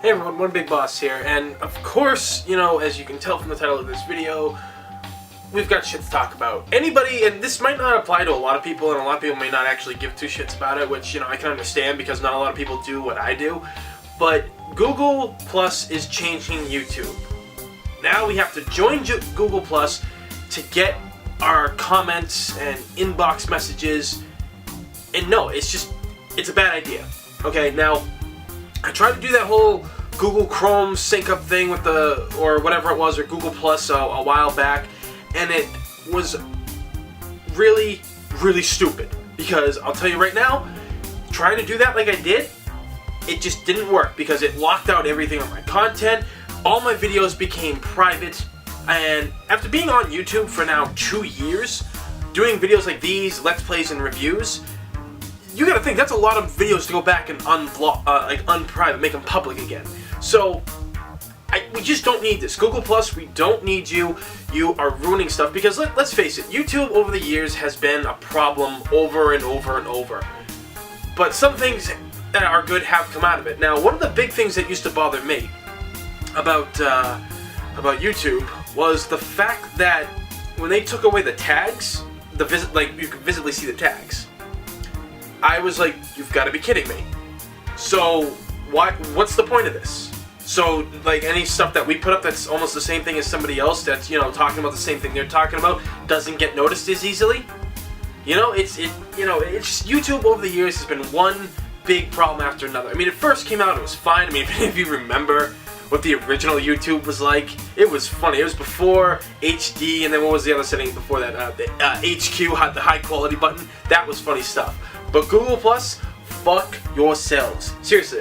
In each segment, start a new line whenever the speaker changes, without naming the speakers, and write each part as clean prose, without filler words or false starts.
Hey everyone, One Big Boss here, and of course, you know, as you can tell from the title of this video, we've got shit to talk about. Anybody, and this might not apply to a lot of people, and a lot of people may not actually give two shits about it, which, you know, I can understand because not a lot of people do what I do, but Google Plus is changing YouTube. Now we have to join Google Plus to get our comments and inbox messages, and no, it's a bad idea. Okay, now, I tried to do that whole Google Chrome sync up thing with or whatever it was, or Google Plus a while back, and it was really, really stupid. Because I'll tell you right now, trying to do that like I did, it just didn't work because it locked out everything on my content. All my videos became private, and after being on YouTube for now 2 years, doing videos like these, Let's Plays and reviews, you gotta think, that's a lot of videos to go back and unprivate, make them public again. So, we just don't need this. Google Plus, we don't need you. You are ruining stuff because let's face it, YouTube over the years has been a problem over and over and over. But some things that are good have come out of it. Now, one of the big things that used to bother me about YouTube was the fact that when they took away the tags, you could visibly see the tags. I was like, you've got to be kidding me. So, what's the point of this? So, like, any stuff that we put up that's almost the same thing as somebody else that's, you know, talking about the same thing they're talking about doesn't get noticed as easily? You know, it's just YouTube over the years has been one big problem after another. I mean, it first came out, it was fine. I mean, if you remember what the original YouTube was like, it was funny. It was before HD, and then what was the other setting before that? The HQ had the high quality button. That was funny stuff. But Google Plus, fuck yourselves. Seriously,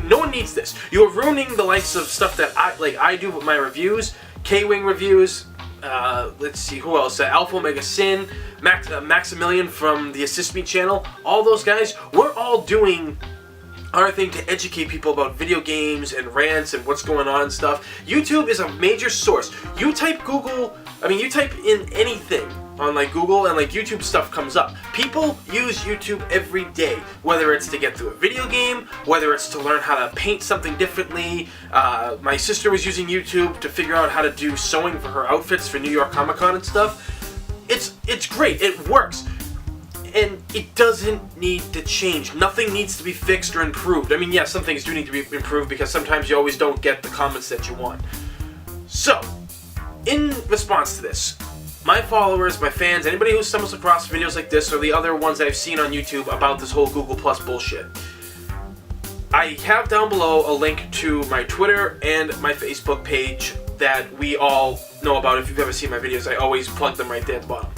no one needs this. You're ruining the likes of stuff that I do with my reviews, K-Wing reviews, let's see, who else? Alpha Omega Sin, Maximilian from the Assist Me channel, all those guys, we're all doing our thing to educate people about video games and rants and what's going on and stuff. YouTube is a major source. You type in anything on Google and YouTube stuff comes up. People use YouTube every day, whether it's to get through a video game, whether it's to learn how to paint something differently. My sister was using YouTube to figure out how to do sewing for her outfits for New York Comic Con and stuff. It's great, it works. And it doesn't need to change. Nothing needs to be fixed or improved. I mean, yeah, some things do need to be improved because sometimes you always don't get the comments that you want. So, in response to this, my followers, my fans, anybody who stumbles across videos like this or the other ones that I've seen on YouTube about this whole Google Plus bullshit, I have down below a link to my Twitter and my Facebook page that we all know about. If you've ever seen my videos, I always plug them right there at the bottom.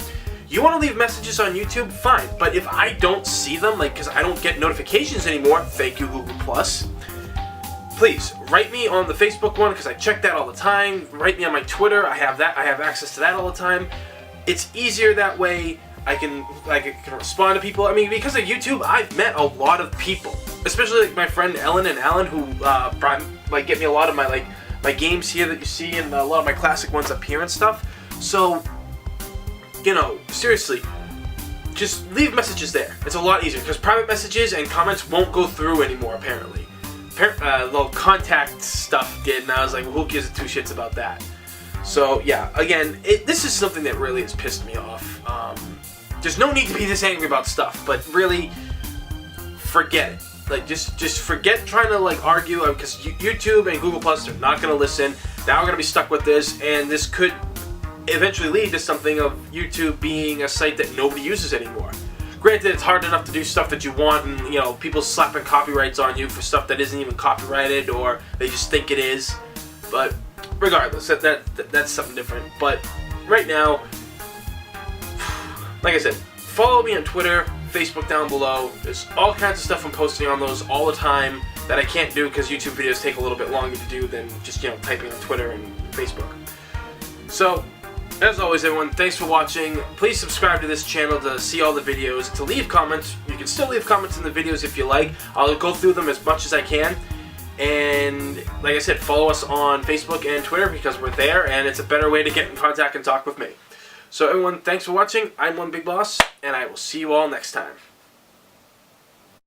You want to leave messages on YouTube? Fine. But if I don't see them, because I don't get notifications anymore, thank you, Google Plus, please, write me on the Facebook one, because I check that all the time. Write me on my Twitter. I have access to that all the time. It's easier that way. I can respond to people. I mean, because of YouTube, I've met a lot of people, especially my friend Ellen and Alan, who get me a lot of my games here that you see, and a lot of my classic ones up here and stuff. So, you know, seriously, just leave messages there. It's a lot easier, because private messages and comments won't go through anymore, apparently. Little contact stuff did, and I was like, well, who gives a two shits about that? So, yeah, again, this is something that really has pissed me off. There's no need to be this angry about stuff, but really, forget it. Just forget trying to, argue, because YouTube and Google Plus are not going to listen. Now we're going to be stuck with this, and this could eventually lead to something of YouTube being a site that nobody uses anymore. Granted, it's hard enough to do stuff that you want, and, you know, people slapping copyrights on you for stuff that isn't even copyrighted, or they just think it is. But regardless, that's something different. But right now, like I said, follow me on Twitter, Facebook down below. There's all kinds of stuff I'm posting on those all the time that I can't do because YouTube videos take a little bit longer to do than just, you know, typing on Twitter and Facebook. So, as always, everyone, thanks for watching. Please subscribe to this channel to see all the videos. To leave comments, you can still leave comments in the videos if you like. I'll go through them as much as I can. And, like I said, follow us on Facebook and Twitter because we're there, and it's a better way to get in contact and talk with me. So, everyone, thanks for watching. I'm One Big Boss, and I will see you all next time.